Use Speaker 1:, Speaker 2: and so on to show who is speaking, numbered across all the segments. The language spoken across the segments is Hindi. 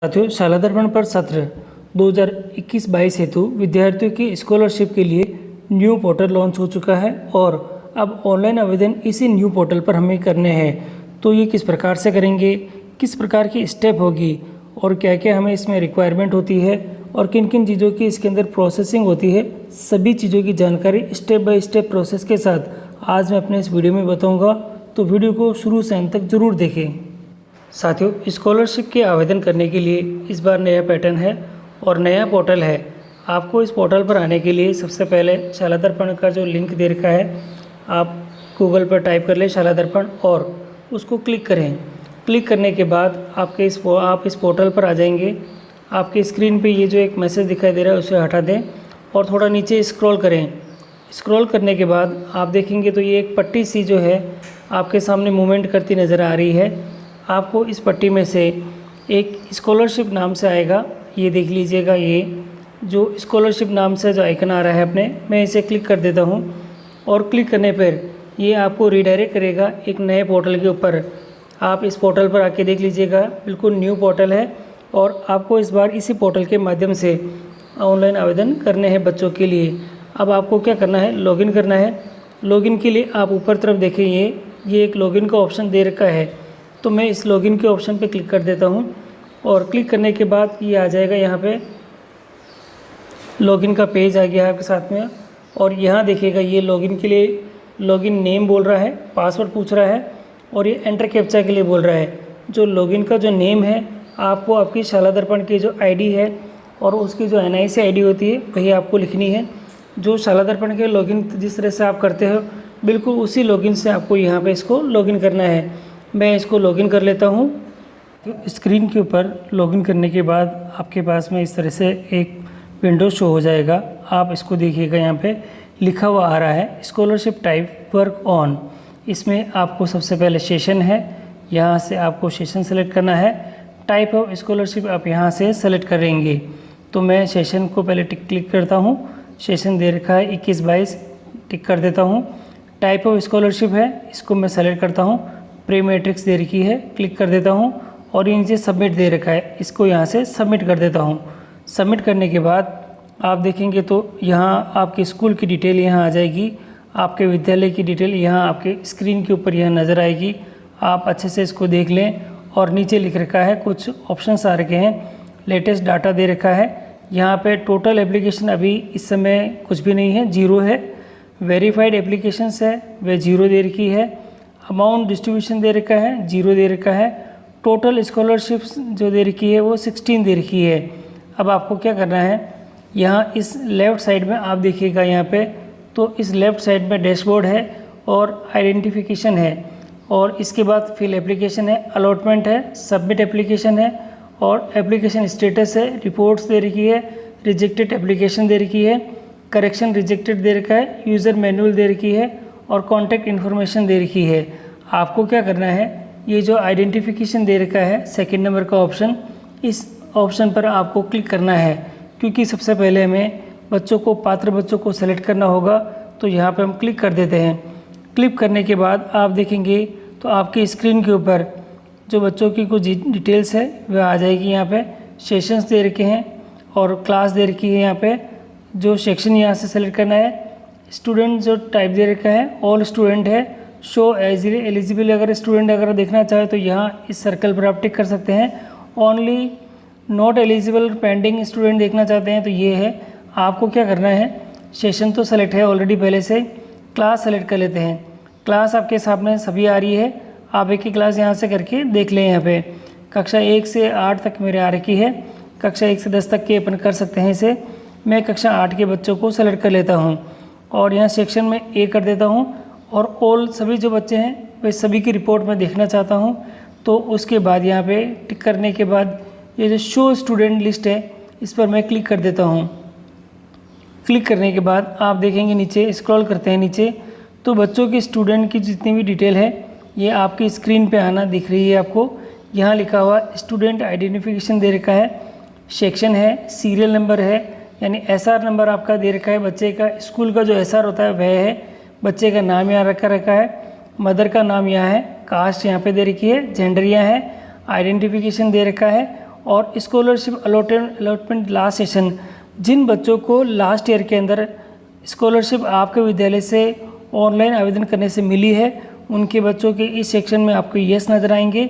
Speaker 1: साथियों, शाला दर्पण पर सत्र 2021-22 हेतु विद्यार्थियों की स्कॉलरशिप के लिए न्यू पोर्टल लॉन्च हो चुका है और अब ऑनलाइन आवेदन इसी न्यू पोर्टल पर हमें करने हैं। तो ये किस प्रकार से करेंगे, किस प्रकार की स्टेप होगी और क्या क्या हमें इसमें रिक्वायरमेंट होती है और किन किन चीज़ों की इसके अंदर प्रोसेसिंग होती है, सभी चीज़ों की जानकारी स्टेप बाय स्टेप प्रोसेस के साथ आज मैं अपने इस वीडियो में बताऊँगा। तो वीडियो को शुरू से अंत तक ज़रूर देखें। साथियों, स्कॉलरशिप के आवेदन करने के लिए इस बार नया पैटर्न है और नया पोर्टल है। आपको इस पोर्टल पर आने के लिए सबसे पहले शाला दर्पण का जो लिंक दे रखा है, आप गूगल पर टाइप कर लें शाला दर्पण और उसको क्लिक करें। क्लिक करने के बाद आप इस पोर्टल पर आ जाएंगे। आपकी स्क्रीन पे ये जो एक मैसेज दिखाई दे रहा है उसे हटा दें और थोड़ा नीचे स्क्रॉल करें। स्क्रॉल करने के बाद आप देखेंगे तो ये एक पट्टी सी जो है आपके सामने मूवमेंट करती नज़र आ रही है। आपको इस पट्टी में से एक स्कॉलरशिप नाम से आएगा, ये देख लीजिएगा। ये जो स्कॉलरशिप नाम से जो आइकन आ रहा है अपने, मैं इसे क्लिक कर देता हूँ और क्लिक करने पर ये आपको रिडायरेक्ट करेगा एक नए पोर्टल के ऊपर। आप इस पोर्टल पर आके देख लीजिएगा, बिल्कुल न्यू पोर्टल है और आपको इस बार इसी पोर्टल के माध्यम से ऑनलाइन आवेदन करने हैं बच्चों के लिए। अब आपको क्या करना है, लॉगिन करना है। लॉगिन के लिए आप ऊपर तरफ देखें, ये एक लॉगिन का ऑप्शन दे रखा है। तो मैं इस लॉगिन के ऑप्शन पे क्लिक कर देता हूँ और क्लिक करने के बाद ये आ जाएगा, यहाँ पे लॉगिन का पेज आ गया है आपके साथ में। और यहाँ देखिएगा, ये लॉगिन के लिए लॉगिन नेम बोल रहा है, पासवर्ड पूछ रहा है और ये एंटर कैप्चा के लिए बोल रहा है। जो लॉगिन का जो नेम है, आपको आपकी शाला दर्पण की जो आईडी है और उसकी जो NIC आईडी होती है वही आपको लिखनी है। जो शाला दर्पण के लॉगिन जिस तरह से आप करते हो, बिल्कुल उसी लॉगिन से आपको यहाँ पे इसको लॉगिन करना है। मैं इसको लॉगिन कर लेता हूँ। तो स्क्रीन के ऊपर लॉगिन करने के बाद आपके पास में इस तरह से एक विंडो शो हो जाएगा। आप इसको देखिएगा, यहाँ पे लिखा हुआ आ रहा है स्कॉलरशिप टाइप वर्क ऑन। इसमें आपको सबसे पहले सेशन है, यहाँ से आपको सेशन सेलेक्ट करना है। टाइप ऑफ स्कॉलरशिप आप यहाँ से सेलेक्ट करेंगे। तो मैं सेशन को पहले क्लिक करता हूँ। सेशन दे रखा है 21-22, टिक कर देता हूँ। टाइप ऑफ स्कॉलरशिप है, इसको मैं सेलेक्ट करता हूँ। प्री मैट्रिक्स दे रखी है, क्लिक कर देता हूँ और ये नीचे सबमिट दे रखा है, इसको यहाँ से सबमिट कर देता हूँ। सबमिट करने के बाद आप देखेंगे तो यहाँ आपके स्कूल की डिटेल यहाँ आ जाएगी, आपके विद्यालय की डिटेल यहाँ आपके स्क्रीन के ऊपर यहाँ नज़र आएगी। आप अच्छे से इसको देख लें और नीचे लिख रखा है, कुछ ऑप्शंस आ रखे हैं। लेटेस्ट डाटा दे रखा है, यहाँ पे टोटल एप्लीकेशन अभी इस समय कुछ भी नहीं है, 0 है। वेरीफाइड एप्लीकेशंस है वे 0 दे रखी है। अमाउंट डिस्ट्रीब्यूशन दे रखा है, 0 दे रखा है। टोटल स्कॉलरशिप्स जो दे रखी है वो 16 दे रखी है। अब आपको क्या करना है, यहाँ इस लेफ़्ट साइड में आप देखिएगा, यहाँ पे तो इस लेफ़्ट साइड में डैशबोर्ड है और आइडेंटिफिकेशन है और इसके बाद फिल एप्लीकेशन है, अलॉटमेंट है, सबमिट एप्लीकेशन है और एप्लीकेशन स्टेटस है। रिपोर्ट्स दे रखी है, रिजेक्टेड एप्लीकेशन दे रखी है, करेक्शन रिजेक्टेड दे रखा है, यूज़र मैनुअल दे रखी है और कॉन्टैक्ट इन्फॉर्मेशन दे रखी है। आपको क्या करना है, ये जो आइडेंटिफिकेशन दे रखा है सेकंड नंबर का ऑप्शन, इस ऑप्शन पर आपको क्लिक करना है क्योंकि सबसे पहले हमें पात्र बच्चों को सेलेक्ट करना होगा। तो यहाँ पे हम क्लिक कर देते हैं। क्लिक करने के बाद आप देखेंगे तो आपकी स्क्रीन के ऊपर जो बच्चों की कुछ डिटेल्स है वह आ जाएगी। यहाँ पे सेशंस दे रखे हैं और क्लास दे रखी है। यहाँ पे जो सेक्शन यहाँ से सेलेक्ट करना है, स्टूडेंट जो टाइप दे रखा है ऑल स्टूडेंट है। शो एज एलिजिबल अगर स्टूडेंट अगर देखना चाहे तो यहाँ इस सर्कल पर आप टिक कर सकते हैं। Only not eligible pending student देखना चाहते हैं तो ये है। आपको क्या करना है, सेशन तो सेलेक्ट है ऑलरेडी पहले से, क्लास सेलेक्ट कर लेते हैं। क्लास आपके सामने सभी आ रही है, आप एक ही क्लास यहाँ से करके देख लें। यहाँ पे कक्षा 1 से 8 तक मेरे आ रखी है, कक्षा 1 से 10 तक के अपन कर सकते हैं इसे। मैं कक्षा 8 के बच्चों को सेलेक्ट कर लेता हूँ और यहाँ सेक्शन में A कर देता हूँ और ऑल सभी जो बच्चे हैं वे सभी की रिपोर्ट में देखना चाहता हूँ। तो उसके बाद यहाँ पे टिक करने के बाद ये जो शो स्टूडेंट लिस्ट है इस पर मैं क्लिक कर देता हूँ। क्लिक करने के बाद आप देखेंगे नीचे स्क्रॉल करते हैं नीचे तो बच्चों के स्टूडेंट की जितनी भी डिटेल है ये आपकी स्क्रीन पे आना दिख रही है आपको। यहाँ लिखा हुआ स्टूडेंट आइडेंटिफिकेशन दे रखा है, सेक्शन है, सीरियल नंबर है यानी SR नंबर आपका दे रखा है। बच्चे का स्कूल का जो SR होता है वह है, बच्चे का नाम यहाँ रखा है, मदर का नाम यहाँ है, कास्ट यहाँ पे दे रखी है, जेंडर यहाँ है, आइडेंटिफिकेशन दे रखा है और स्कॉलरशिप अलॉटमेंट लास्ट सेशन, जिन बच्चों को लास्ट ईयर के अंदर स्कॉलरशिप आपके विद्यालय से ऑनलाइन आवेदन करने से मिली है, उनके बच्चों के इस सेक्शन में आपको यस नज़र आएंगे।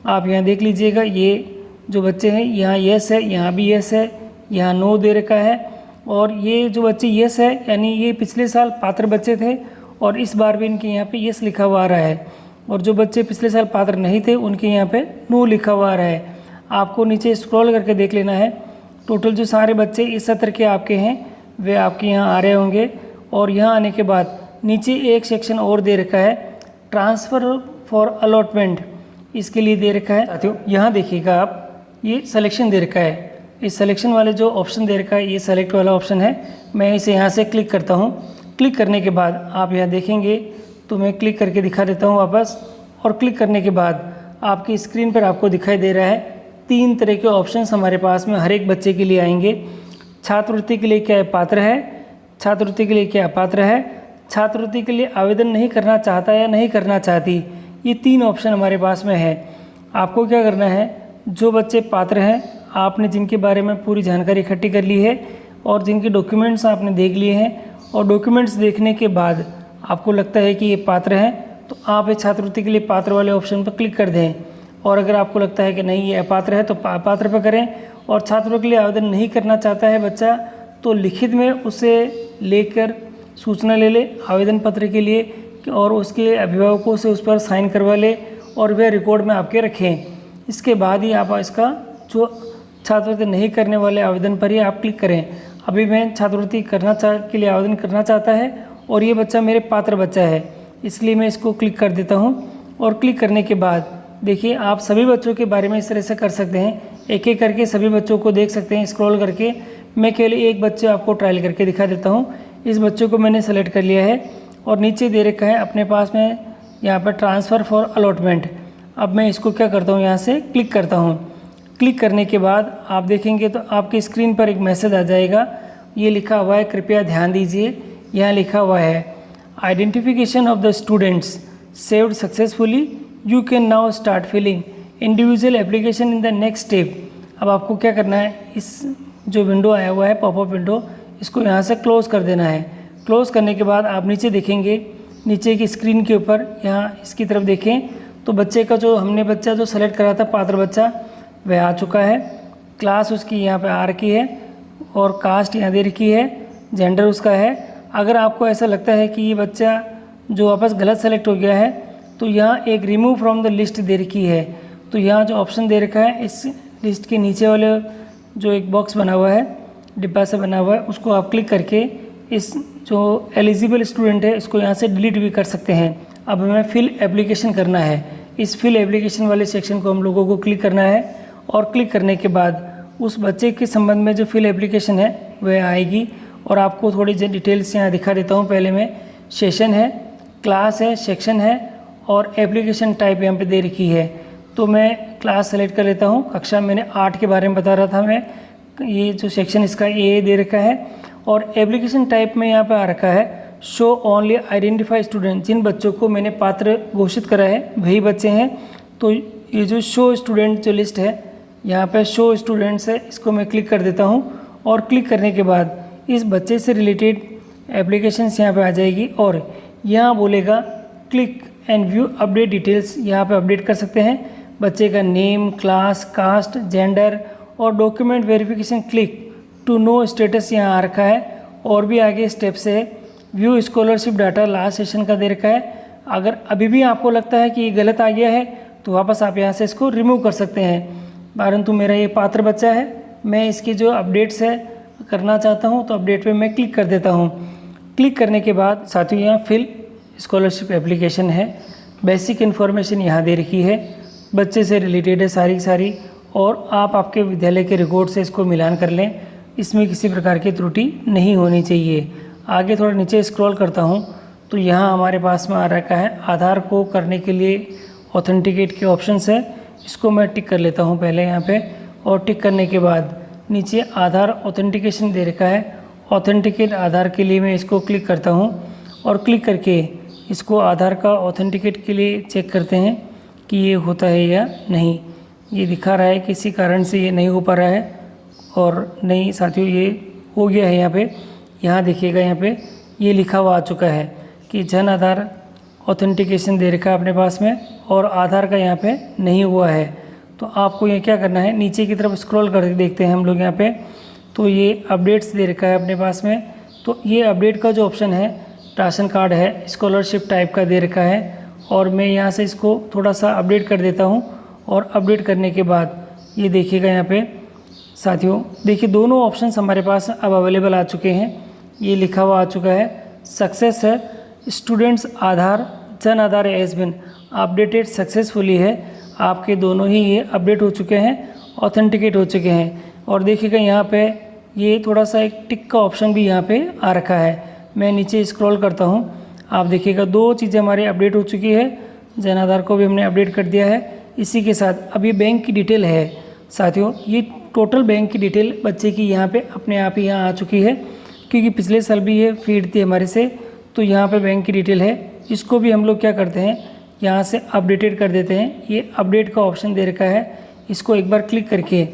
Speaker 1: आप यहाँ देख लीजिएगा, ये जो बच्चे हैं यहाँ यस है, यहाँ भी यस है, यहाँ नो दे रखा है। और ये जो बच्चे यस है यानी ये पिछले साल पात्र बच्चे थे और इस बार भी इनके यहाँ पे यस लिखा हुआ आ रहा है। और जो बच्चे पिछले साल पात्र नहीं थे उनके यहाँ पे नो लिखा हुआ आ रहा है। आपको नीचे स्क्रॉल करके देख लेना है, टोटल जो सारे बच्चे इस सत्र के आपके हैं वे आपके यहाँ आ रहे होंगे। और यहाँ आने के बाद नीचे एक सेक्शन और दे रखा है, ट्रांसफ़र फॉर अलॉटमेंट, इसके लिए दे रखा है। साथियों यहाँ देखिएगा आप, ये सिलेक्शन दे रखा है। इस सिलेक्शन वाले जो ऑप्शन दे रखा है ये सेलेक्ट वाला ऑप्शन है। मैं इसे यहाँ से क्लिक करता हूँ। क्लिक करने के बाद आप यहाँ देखेंगे तो मैं क्लिक करके दिखा देता हूँ वापस। और क्लिक करने के बाद आपकी स्क्रीन पर आपको दिखाई दे रहा है 3 तरह के ऑप्शंस हमारे पास में हर एक बच्चे के लिए आएंगे। छात्रवृत्ति के लिए क्या पात्र है, छात्रवृत्ति के लिए क्या अपात्र है, छात्रवृत्ति के लिए आवेदन नहीं करना चाहता या नहीं करना चाहती, ये 3 ऑप्शन हमारे पास में है। आपको क्या करना है, जो बच्चे पात्र हैं, आपने जिनके बारे में पूरी जानकारी इकट्ठी कर ली है और जिनके डॉक्यूमेंट्स आपने देख लिए हैं और डॉक्यूमेंट्स देखने के बाद आपको लगता है कि ये पात्र हैं, तो आप इस छात्रवृत्ति के लिए पात्र वाले ऑप्शन पर क्लिक कर दें। और अगर आपको लगता है कि नहीं ये अपात्र है तो अपात्र पर करें। और छात्रों के लिए आवेदन नहीं करना चाहता है बच्चा तो लिखित में उसे लेकर सूचना ले ले आवेदन पत्र के लिए और उसके अभिभावकों से उस पर साइन करवा ले और वह रिकॉर्ड में आपके रखें। इसके बाद ही आप इसका जो छात्रवृत्ति नहीं करने वाले आवेदन पर ही आप क्लिक करें। अभी मैं छात्रवृत्ति के लिए आवेदन करना चाहता है और ये बच्चा मेरे पात्र बच्चा है, इसलिए मैं इसको क्लिक कर देता हूँ। और क्लिक करने के बाद देखिए आप सभी बच्चों के बारे में इस तरह से कर सकते हैं, एक एक करके सभी बच्चों को देख सकते हैं स्क्रॉल करके। मैं केवल एक बच्चे आपको ट्रायल करके दिखा देता हूँ। इस बच्चे को मैंने सेलेक्ट कर लिया है और नीचे दे रखा है अपने पास में यहाँ पर ट्रांसफ़र फॉर अलॉटमेंट। अब मैं इसको क्या करता हूँ, यहाँ से क्लिक करता हूँ। क्लिक करने के बाद आप देखेंगे तो आपकी स्क्रीन पर एक मैसेज आ जाएगा, ये लिखा हुआ है कृपया ध्यान दीजिए। यहाँ लिखा हुआ है identification of the students saved successfully, you can now start filling individual application in the next step. अब आपको क्या करना है, इस जो विंडो आया हुआ है पॉपअप विंडो, इसको यहाँ से क्लोज़ कर देना है। क्लोज़ करने के बाद आप नीचे देखेंगे, नीचे की स्क्रीन के ऊपर यहाँ इसकी तरफ देखें तो बच्चे का जो हमने बच्चा जो सेलेक्ट करा था पात्र बच्चा वह आ चुका है। क्लास उसकी यहाँ पे आ रखी है और कास्ट यहाँ दे रखी है, जेंडर उसका है। अगर आपको ऐसा लगता है कि ये बच्चा जो वापस गलत सेलेक्ट हो गया है तो यहाँ एक रिमूव फ्रॉम द लिस्ट दे रखी है। तो यहाँ जो ऑप्शन दे रखा है इस लिस्ट के नीचे वाले जो एक बॉक्स बना हुआ है, डिब्बा से बना हुआ है, उसको आप क्लिक करके इस जो एलिजिबल स्टूडेंट है इसको यहाँ से डिलीट भी कर सकते हैं। अब हमें फिल एप्लीकेशन करना है। इस फिल एप्लीकेशन वाले सेक्शन को हम लोगों को क्लिक करना है और क्लिक करने के बाद उस बच्चे के संबंध में जो फिल एप्लीकेशन है वह आएगी। और आपको थोड़ी डिटेल्स यहाँ दिखा देता हूँ। पहले में सेशन है, क्लास है, सेक्शन है और एप्लीकेशन टाइप यहाँ पे दे रखी है। तो मैं क्लास सेलेक्ट कर लेता हूँ। कक्षा मैंने 8 के बारे में बता रहा था मैं, ये जो सेक्शन इसका ए दे रखा है। और एप्लीकेशन टाइप में यहाँ पे आ रखा है शो ओनली आइडेंटिफाई स्टूडेंट, जिन बच्चों को मैंने पात्र घोषित करा है वही बच्चे हैं। तो ये जो शो स्टूडेंट जो लिस्ट है यहाँ पे शो स्टूडेंट्स है, इसको मैं क्लिक कर देता हूँ। और क्लिक करने के बाद इस बच्चे से रिलेटेड एप्लीकेशंस यहाँ पे आ जाएगी और यहाँ बोलेगा click and view update details. यहाँ पे अपडेट कर सकते हैं बच्चे का नेम, क्लास, कास्ट, जेंडर और document verification. Click to know status यहाँ आ रखा है। और भी आगे स्टेप्स है, view scholarship data last session का दे रखा है। अगर अभी भी आपको लगता है कि ये गलत आ गया है तो वापस आप यहाँ से इसको रिमूव कर सकते हैं। परंतु मेरा ये पात्र बच्चा है, मैं इसकी जो अपडेट्स है करना चाहता हूँ तो अपडेट पे मैं क्लिक कर देता हूँ। क्लिक करने के बाद साथियों यहाँ फिल स्कॉलरशिप एप्लीकेशन है, बेसिक इन्फॉर्मेशन यहाँ दे रखी है, बच्चे से रिलेटेड है सारी और आप आपके विद्यालय के रिकॉर्ड से इसको मिलान कर लें। इसमें किसी प्रकार की त्रुटि नहीं होनी चाहिए। आगे थोड़ा नीचे स्क्रॉल करता हूँ तो यहाँ हमारे पास में आ रखा है आधार को करने के लिए ऑथेंटिकेट के ऑप्शंस है। इसको मैं टिक कर लेता हूँ पहले यहाँ पे। और टिक करने के बाद नीचे आधार ऑथेंटिकेशन दे रखा है, ऑथेंटिकेट आधार के लिए मैं इसको क्लिक करता हूँ। और क्लिक करके इसको आधार का ऑथेंटिकेट के लिए चेक करते हैं कि ये होता है या नहीं। ये दिखा रहा है किसी कारण से ये नहीं हो पा रहा है। और नहीं साथियों, ये हो गया है। यहाँ देखिएगा, यहाँ पे ये लिखा हुआ आ चुका है कि जन आधार ऑथेंटिकेशन दे रखा है अपने पास में, और आधार का यहाँ पे नहीं हुआ है। तो आपको ये क्या करना है, नीचे की तरफ स्क्रॉल करके देखते हैं हम लोग यहाँ पे, तो ये अपडेट्स दे रखा है अपने पास में। तो ये अपडेट का जो ऑप्शन है, राशन कार्ड है, स्कॉलरशिप टाइप का दे रखा है, और मैं यहाँ से इसको थोड़ा सा अपडेट कर देता हूँ। और अपडेट करने के बाद ये देखिएगा यहाँ पे साथियों, देखिए दोनों ऑप्शंस हमारे पास अब अवेलेबल आ चुके हैं। ये लिखा हुआ आ चुका है, सक्सेस है, students Aadhaar Jan Aadhaar has been updated successfully है। आपके दोनों ही ये अपडेट हो चुके हैं, ऑथेंटिकेट हो चुके हैं। और देखिएगा यहाँ पे ये थोड़ा सा एक टिक का ऑप्शन भी यहाँ पे आ रखा है। मैं नीचे स्क्रॉल करता हूँ, आप देखिएगा दो चीज़ें हमारी अपडेट हो चुकी है। जन आधार को भी हमने अपडेट कर दिया है। इसी के साथ अब ये बैंक की डिटेल है साथियों, ये टोटल बैंक की डिटेल बच्चे की यहाँ पे अपने आप ही यहाँ आ चुकी है, क्योंकि पिछले साल भी ये फीड थी हमारे से। तो यहाँ पे बैंक की डिटेल है, इसको भी हम लोग क्या करते हैं, यहाँ से अपडेटेड कर देते हैं। ये अपडेट का ऑप्शन दे रखा है, इसको एक बार क्लिक करके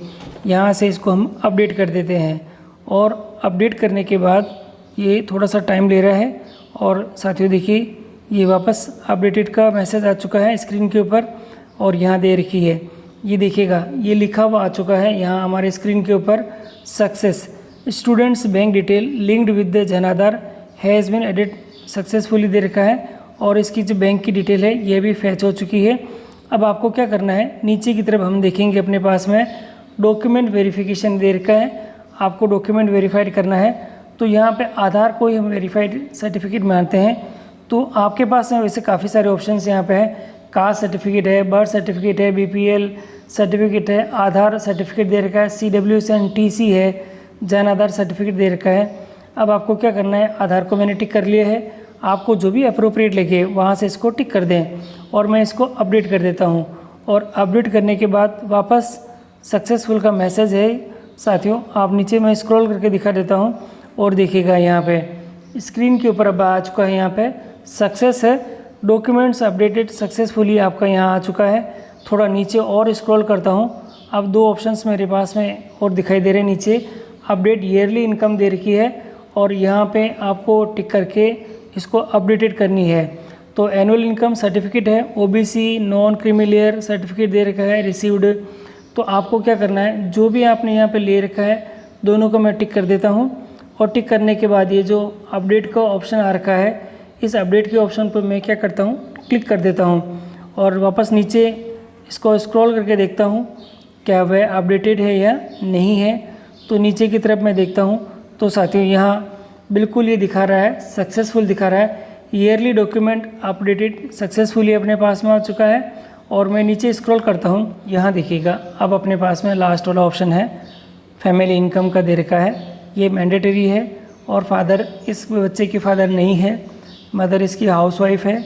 Speaker 1: यहाँ से इसको हम अपडेट कर देते हैं। और अपडेट करने के बाद ये थोड़ा सा टाइम ले रहा है। और साथियों देखिए, ये वापस अपडेटेड का मैसेज आ चुका है स्क्रीन के ऊपर, और यहाँ दे रखी है, ये देखिएगा ये लिखा हुआ आ चुका है यहाँ हमारे स्क्रीन के ऊपर, success students bank detail linked with the Jan Aadhaar has been added successfully दे रखा है। और इसकी जो बैंक की डिटेल है ये भी फैच हो चुकी है। अब आपको क्या करना है, नीचे की तरफ हम देखेंगे अपने पास में डॉक्यूमेंट वेरिफिकेशन दे रखा है, आपको डॉक्यूमेंट वेरीफाइड करना है। तो यहाँ पे आधार को ही हम वेरीफाइड सर्टिफिकेट मानते हैं। तो आपके पास में वैसे काफ़ी सारे ऑप्शंस यहाँ पे है, कास्ट सर्टिफिकेट है, बर्थ सर्टिफिकेट है, BPL सर्टिफिकेट है, आधार सर्टिफिकेट दे रखा है, CWSN TC है, जन आधार सर्टिफिकेट दे रखा है। अब आपको क्या करना है, आधार को मैंने टिक कर लिया है, आपको जो भी अप्रोप्रिएट लगे वहाँ से इसको टिक कर दें। और मैं इसको अपडेट कर देता हूँ। और अपडेट करने के बाद वापस सक्सेसफुल का मैसेज है साथियों, आप नीचे मैं स्क्रॉल करके दिखा देता हूँ। और देखिएगा यहाँ पे स्क्रीन के ऊपर अब आ चुका है, यहाँ पे सक्सेस है, डॉक्यूमेंट्स अपडेटेड सक्सेसफुली आपका यहाँ आ चुका है। थोड़ा नीचे और स्क्रॉल करता हूँ, अब दो ऑप्शंस मेरे पास में और दिखाई दे रहे हैं नीचे, अपडेट ईयरली इनकम दे रखी है, और यहाँ पे आपको टिक करके इसको अपडेटेड करनी है। तो एनुअल इनकम सर्टिफिकेट है, OBC नॉन क्रीमिलियर सर्टिफिकेट दे रखा है, रिसीव्ड। तो आपको क्या करना है, जो भी आपने यहाँ पे ले रखा है दोनों को मैं टिक कर देता हूँ। और टिक करने के बाद ये जो अपडेट का ऑप्शन आ रखा है, इस अपडेट के ऑप्शन पर मैं क्या करता हूँ, क्लिक कर देता हूँ। और वापस नीचे इसको स्क्रॉल करके देखता हूँ क्या वह अपडेटेड है या नहीं है। तो नीचे की तरफ मैं देखता हूँ तो साथियों यहाँ बिल्कुल ये दिखा रहा है, सक्सेसफुल दिखा रहा है, ईयरली डॉक्यूमेंट अपडेटेड सक्सेसफुली अपने पास में आ चुका है। और मैं नीचे स्क्रॉल करता हूँ, यहाँ देखिएगा अब अपने पास में लास्ट वाला ऑप्शन है, फैमिली इनकम का दे रखा है, ये मैंडेटरी है। और फादर, इस बच्चे की फादर नहीं है, मदर इसकी हाउसवाइफ है।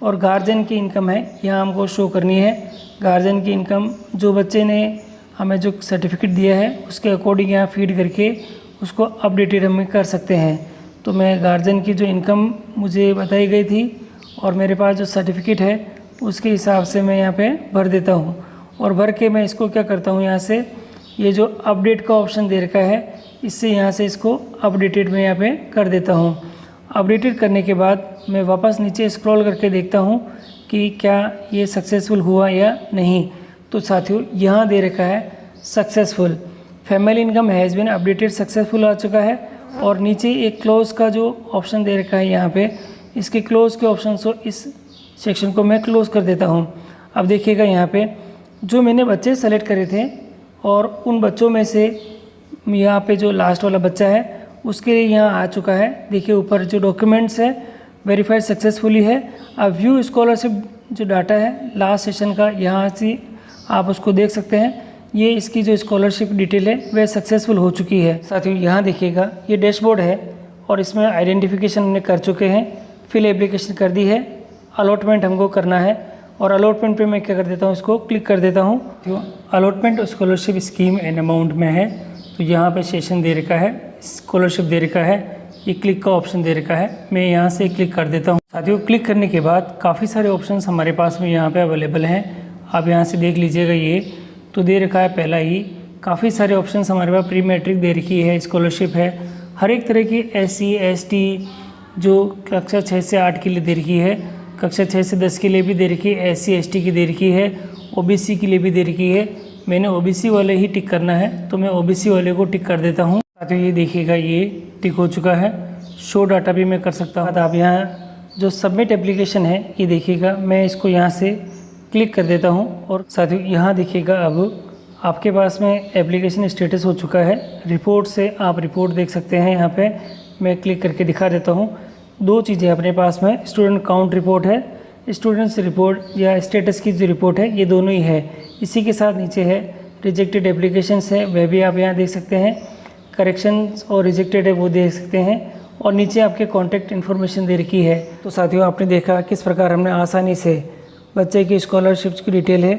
Speaker 1: और गार्जियन की इनकम है, यहाँ हमको शो करनी है गार्जियन की इनकम, जो बच्चे ने हमें जो सर्टिफिकेट दिया है उसके अकॉर्डिंग यहाँ फीड करके उसको अपडेटेड हम कर सकते हैं। तो मैं गार्जियन की जो इनकम मुझे बताई गई थी और मेरे पास जो सर्टिफिकेट है उसके हिसाब से मैं यहाँ पे भर देता हूँ। और भर के मैं इसको क्या करता हूँ, यहाँ से ये जो अपडेट का ऑप्शन दे रखा है, इससे यहाँ से इसको अपडेटेड में यहाँ पे कर देता हूँ। अपडेटेड करने के बाद मैं वापस नीचे स्क्रॉल करके देखता हूँ कि क्या ये सक्सेसफुल हुआ या नहीं। तो साथियों यहाँ दे रखा है successful, family income has been updated successful आ चुका है। और नीचे एक क्लोज का जो ऑप्शन दे रखा है यहाँ पे, इसके क्लोज के ऑप्शन को, इस सेक्शन को मैं क्लोज कर देता हूँ। अब देखिएगा यहाँ पे जो मैंने बच्चे सेलेक्ट करे थे और उन बच्चों में से यहाँ पे जो लास्ट वाला बच्चा है उसके लिए यहाँ आ चुका है। देखिए ऊपर जो डॉक्यूमेंट्स है वेरीफाइड सक्सेसफुली है। अब व्यू स्कॉलरशिप जो डाटा है लास्ट सेशन का, यहाँ से आप उसको देख सकते हैं। ये इसकी जो स्कॉलरशिप डिटेल है वह सक्सेसफुल हो चुकी है। साथियों यहाँ देखिएगा ये डैशबोर्ड है और इसमें आइडेंटिफिकेशन हमने कर चुके हैं, फिल एप्लीकेशन कर दी है, अलॉटमेंट हमको करना है। और अलॉटमेंट पे मैं क्या कर देता हूँ, इसको क्लिक कर देता हूँ। जो allotment scholarship scheme and amount में है, तो यहाँ पे सेशन दे रखा है, स्कॉलरशिप दे रखा है, ये क्लिक का ऑप्शन दे रखा है, मैं यहाँ से क्लिक कर देता हूँ। साथियों क्लिक करने के बाद काफ़ी सारे ऑप्शंस हमारे पास में यहाँ पे अवेलेबल हैं। आप यहाँ से देख लीजिएगा, ये तो दे रखा है पहला ही, काफ़ी सारे ऑप्शंस हमारे पास प्री मैट्रिक दे रखी है, स्कॉलरशिप है, हर एक तरह की SC ST जो कक्षा 6 से 8 के लिए दे रखी है, कक्षा 6 से 10 के लिए भी दे रखी है, SC ST की दे रखी है, OBC के लिए भी दे रखी है। मैंने OBC वाले ही टिक करना है तो मैं OBC वाले को टिक कर देता हूँ। साथियों ये देखिएगा ये टिक हो चुका है। शो डाटा भी मैं कर सकता हूँ। आप यहाँ जो सबमिट एप्लीकेशन है ये देखिएगा, मैं इसको यहाँ से क्लिक कर देता हूँ और साथियों यहाँ देखिएगा अब आपके पास में एप्लीकेशन स्टेटस हो चुका है। रिपोर्ट से आप रिपोर्ट देख सकते हैं। यहाँ पे मैं क्लिक करके दिखा देता हूँ। दो चीज़ें अपने पास में, स्टूडेंट काउंट रिपोर्ट है, स्टूडेंट्स रिपोर्ट या स्टेटस की जो रिपोर्ट है, ये दोनों ही है। इसी के साथ नीचे है रिजेक्टेड एप्लीकेशंस है, वह भी आप यहाँ देख सकते हैं। करेक्शंस और रिजेक्टेड है वो देख सकते हैं और नीचे आपके कॉन्टैक्ट इन्फॉर्मेशन दे रखी है। तो साथियों आपने देखा किस प्रकार हमने आसानी से बच्चे की स्कॉलरशिप्स की डिटेल है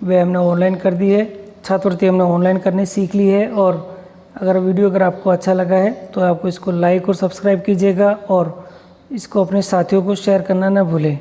Speaker 1: वह हमने ऑनलाइन कर दी है, छात्रवृत्ति हमने ऑनलाइन करनी सीख ली है। और अगर आपको अच्छा लगा है तो आपको इसको लाइक और सब्सक्राइब कीजिएगा और इसको अपने साथियों को शेयर करना ना भूलें।